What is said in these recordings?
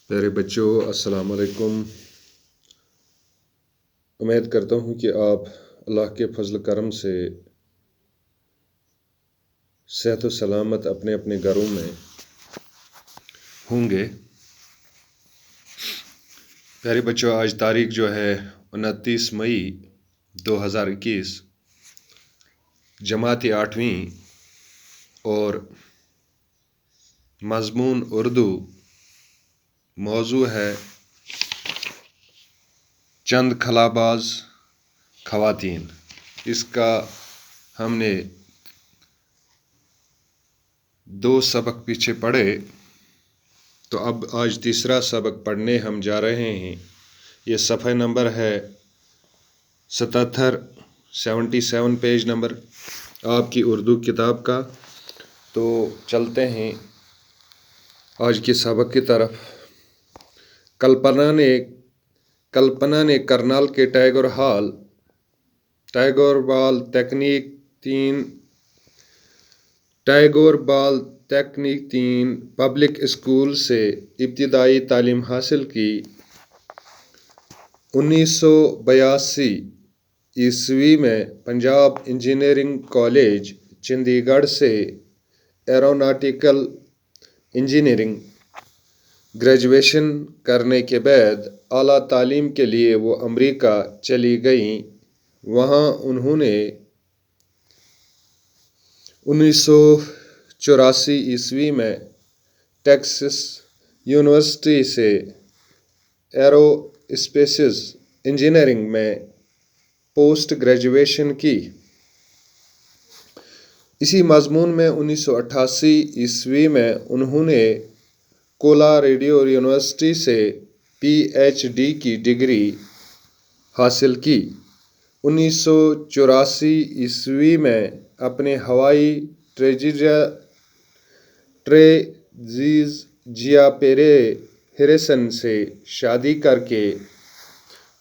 پیارے بچوں، السلام علیکم۔ امید کرتا ہوں کہ آپ اللہ کے فضل کرم سے صحت و سلامت اپنے اپنے گھروں میں ہوں گے۔ پیارے بچوں، آج تاریخ جو ہے 29 مئی 2021، جماعت 8ویں اور مضمون اردو، موضوع ہے چند خلاباز خواتین۔ اس کا ہم نے 2 سبق پیچھے پڑھے، تو اب آج تیسرا سبق پڑھنے ہم جا رہے ہیں۔ یہ صفحہ نمبر ہے 77 پیج نمبر آپ کی اردو کتاب کا۔ تو چلتے ہیں آج کے سبق کی طرف۔ کلپنا نے کرنال کے ٹیگور بال تکنیک 3 پبلک اسکول سے ابتدائی تعلیم حاصل کی۔ 1982 عیسوی میں پنجاب انجینئرنگ کالج چندی گڑھ سے ایروناٹیکل انجینئرنگ گریجویشن کرنے کے بعد اعلیٰ تعلیم کے لیے وہ امریکہ چلی گئیں۔ وہاں انہوں نے 1984 عیسوی میں ٹیکساس یونیورسٹی سے ایرو اسپیس انجینئرنگ میں پوسٹ گریجویشن کی۔ اسی مضمون میں 1988 عیسوی میں انہوں نے کولاریڈو یونیورسٹی سے PhD کی ڈگری حاصل کی۔ 1984 عیسوی میں اپنے ہوائی ٹریزیا پیرے ہیریسن سے شادی کر کے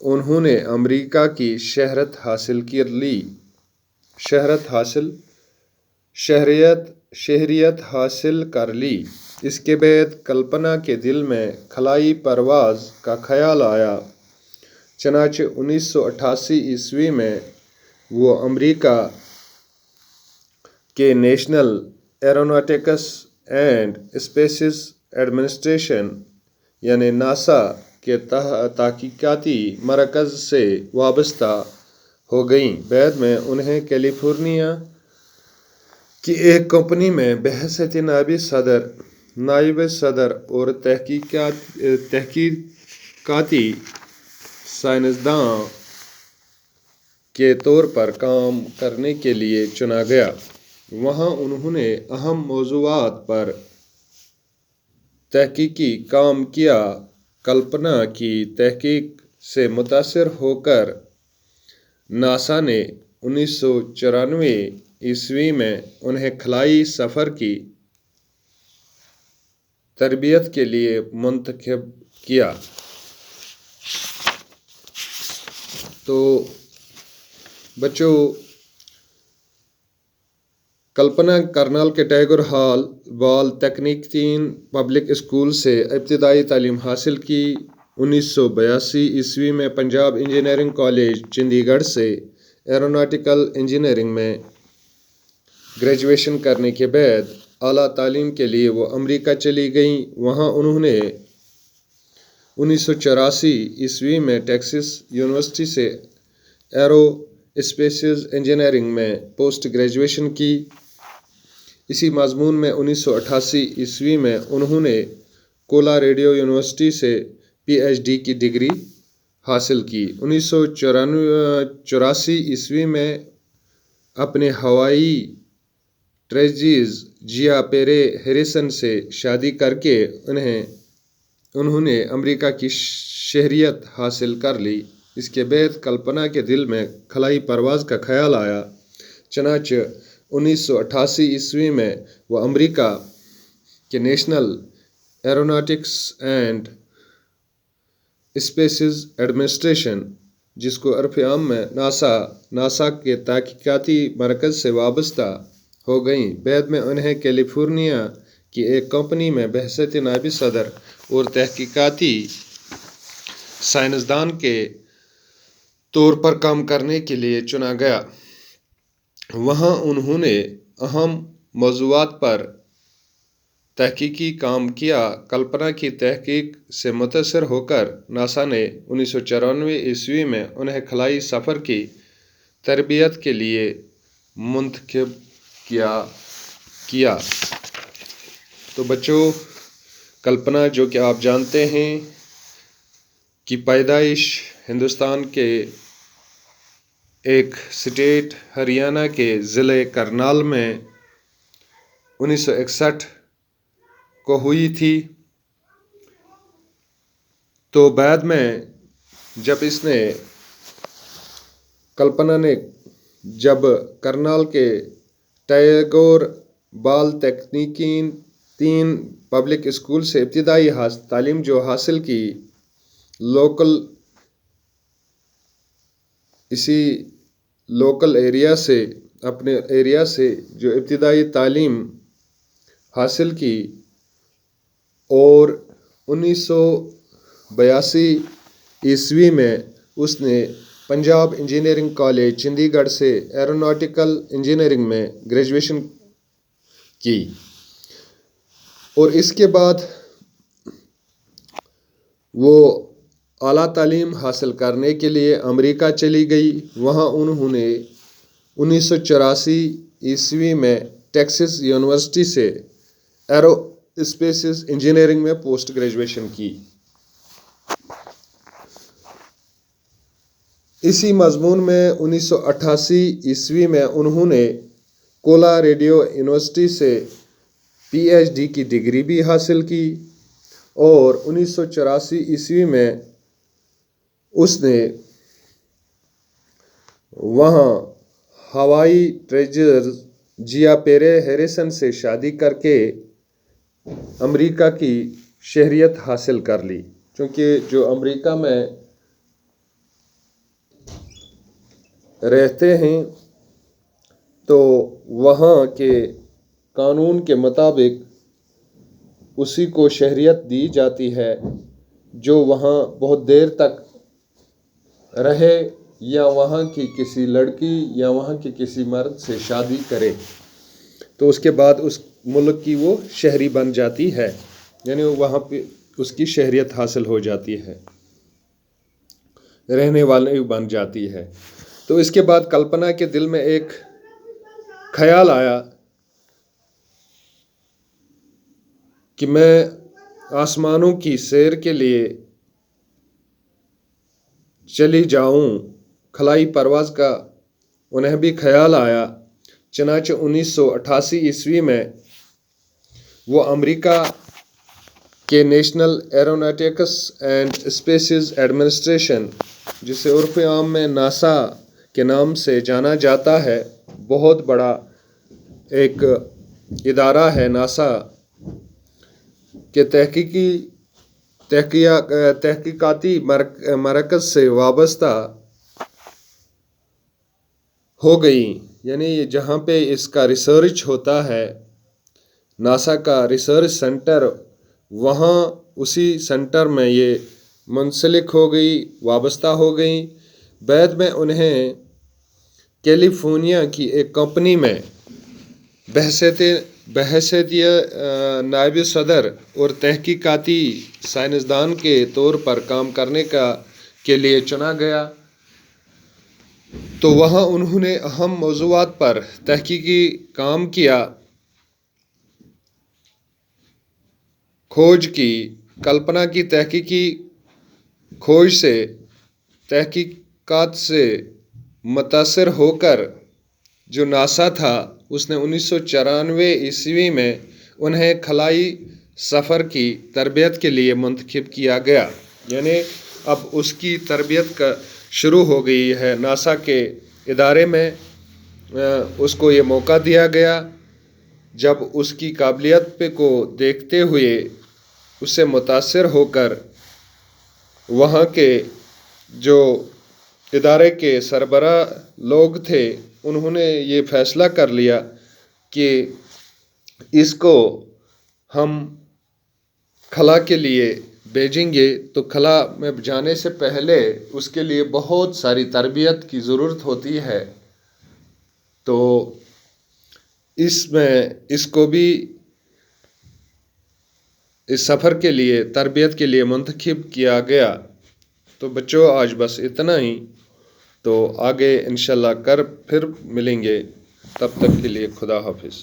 انہوں نے امریکہ کی شہریت حاصل کر لی۔ اس کے بعد کلپنا کے دل میں خلائی پرواز کا خیال آیا، چنانچہ 1988 عیسوی میں وہ امریکہ کے national aeronautics and space administration یعنی ناسا کے تحقیقاتی مرکز سے وابستہ ہو گئیں۔ بعد میں انہیں کیلیفورنیا کی ایک کمپنی میں بحیثیت نائب صدر اور تحقیقاتی سائنسداں کے طور پر کام کرنے کے لیے چنا گیا۔ وہاں انہوں نے اہم موضوعات پر تحقیقی کام کیا۔ کلپنا کی تحقیق سے متاثر ہو کر ناسا نے 1994 عیسوی میں انہیں خلائی سفر کی تربیت کے لیے منتخب کیا۔ تو بچوں، کلپنا کرنال کے ٹیگور بال تکنیک 3 پبلک اسکول سے ابتدائی تعلیم حاصل کی۔ 1982 عیسوی میں پنجاب انجینئرنگ کالج چندی گڑھ سے ایروناٹیکل انجینئرنگ میں گریجویشن کرنے کے بعد اعلیٰ تعلیم کے لیے وہ امریکہ چلی گئیں۔ وہاں انہوں نے 1984 عیسوی میں ٹیکساس یونیورسٹی سے ایرو اسپیس انجینئرنگ میں پوسٹ گریجویشن کی۔ اسی مضمون میں 1988 عیسوی میں انہوں نے کولاریڈو یونیورسٹی سے PhD کی ڈگری حاصل کی۔ 1984 عیسوی میں اپنے ہوائی ٹریزیا پیرے ہیریسن سے شادی کر کے انہوں نے امریکہ کی شہریت حاصل کر لی۔ اس کے بعد کلپنا کے دل میں خلائی پرواز کا خیال آیا، چنانچہ 1988 عیسوی میں وہ امریکہ کے national aeronautics and space administration, جس کو عرف عام میں ناسا کے تحقیقاتی مرکز سے وابستہ ہو گئیں۔ بعد میں انہیں کیلیفورنیا کی ایک کمپنی میں بحیثیت نائب صدر اور تحقیقاتی سائنسدان کے طور پر کام کرنے کے لیے چنا گیا۔ وہاں انہوں نے اہم موضوعات پر تحقیقی کام کیا۔ کلپنا کی تحقیق سے متاثر ہو کر ناسا نے 1994 میں انہیں خلائی سفر کی تربیت کے لیے منتخب کیا۔ تو بچوں، کلپنا جو کہ آپ جانتے ہیں کی پیدائش ہندوستان کے ایک اسٹیٹ ہریانہ کے ضلع کرنال میں 1961 کو ہوئی تھی۔ تو بعد میں جب کلپنا نے جب کرنال کے ٹیگور بال تکنیکی 3 پبلک اسکول سے ابتدائی تعلیم جو حاصل کی، لوکل ایریا سے اپنے ایریا سے جو ابتدائی تعلیم حاصل کی، اور 1982 میں اس نے پنجاب انجینئرنگ کالج چندی گڑھ سے ایروناٹیکل انجینئرنگ میں گریجویشن کی، اور اس کے بعد وہ اعلیٰ تعلیم حاصل کرنے کے لیے امریکہ چلی گئی۔ وہاں انہوں نے 1984 میں ٹیکساس یونیورسٹی سے ایرو اسپیس انجینئرنگ میں پوسٹ گریجویشن کی۔ اسی مضمون میں 1988 میں انہوں نے کولوراڈو یونیورسٹی سے PhD کی ڈگری بھی حاصل کی، اور 1984 میں اس نے وہاں ہوائی ٹریجر جیا پیرے ہیریسن سے شادی کر کے امریکہ کی شہریت حاصل کر لی، کیونکہ جو امریکہ میں رہتے ہیں تو وہاں کے قانون کے مطابق اسی کو شہریت دی جاتی ہے جو وہاں بہت دیر تک رہے، یا وہاں کی کسی لڑکی یا وہاں کے کسی مرد سے شادی کرے، تو اس کے بعد اس ملک کی وہ شہری بن جاتی ہے، یعنی وہاں پہ اس کی شہریت حاصل ہو جاتی ہے، رہنے والے بن جاتی ہے۔ تو اس کے بعد کلپنا کے دل میں ایک خیال آیا کہ میں آسمانوں کی سیر کے لیے چلی جاؤں، خلائی پرواز کا انہیں بھی خیال آیا۔ چنانچہ 1988 میں وہ امریکہ کے national aeronautics and space administration, جسے عرف عام میں ناسا کے نام سے جانا جاتا ہے، بہت بڑا ایک ادارہ ہے ناسا کے تحقیقاتی مرکز سے وابستہ ہو گئی، یعنی جہاں پہ اس کا ریسرچ ہوتا ہے، ناسا کا ریسرچ سینٹر، وہاں اسی سینٹر میں یہ منسلک ہو گئی، وابستہ ہو گئی۔ بعد میں انہیں کیلیفورنیا کی ایک کمپنی میں بحیثیت نائب صدر اور تحقیقاتی سائنسدان کے طور پر کام کرنے کے لیے چنا گیا۔ تو وہاں انہوں نے اہم موضوعات پر تحقیقی کام کیا، کھوج کی۔ کلپنا کی تحقیقی کھوج سے تحقیقات سے متاثر ہو کر جو ناسا تھا، اس نے 1994 میں انہیں خلائی سفر کی تربیت کے لیے منتخب کیا گیا، یعنی اب اس کی تربیت کا شروع ہو گئی ہے۔ ناسا کے ادارے میں اس کو یہ موقع دیا گیا، جب اس کی قابلیت کو دیکھتے ہوئے اس سے متاثر ہو کر وہاں کے جو ادارے کے سربراہ لوگ تھے، انہوں نے یہ فیصلہ کر لیا کہ اس کو ہم خلا کے لیے بھیجیں گے تو خلا میں جانے سے پہلے اس کے لیے بہت ساری تربیت کی ضرورت ہوتی ہے، تو اس کو بھی اس سفر کے لیے تربیت کے لیے منتخب کیا گیا۔ تو بچوں آج بس اتنا ہی، تو آگے انشاءاللہ پھر ملیں گے، تب تک کے لیے خدا حافظ۔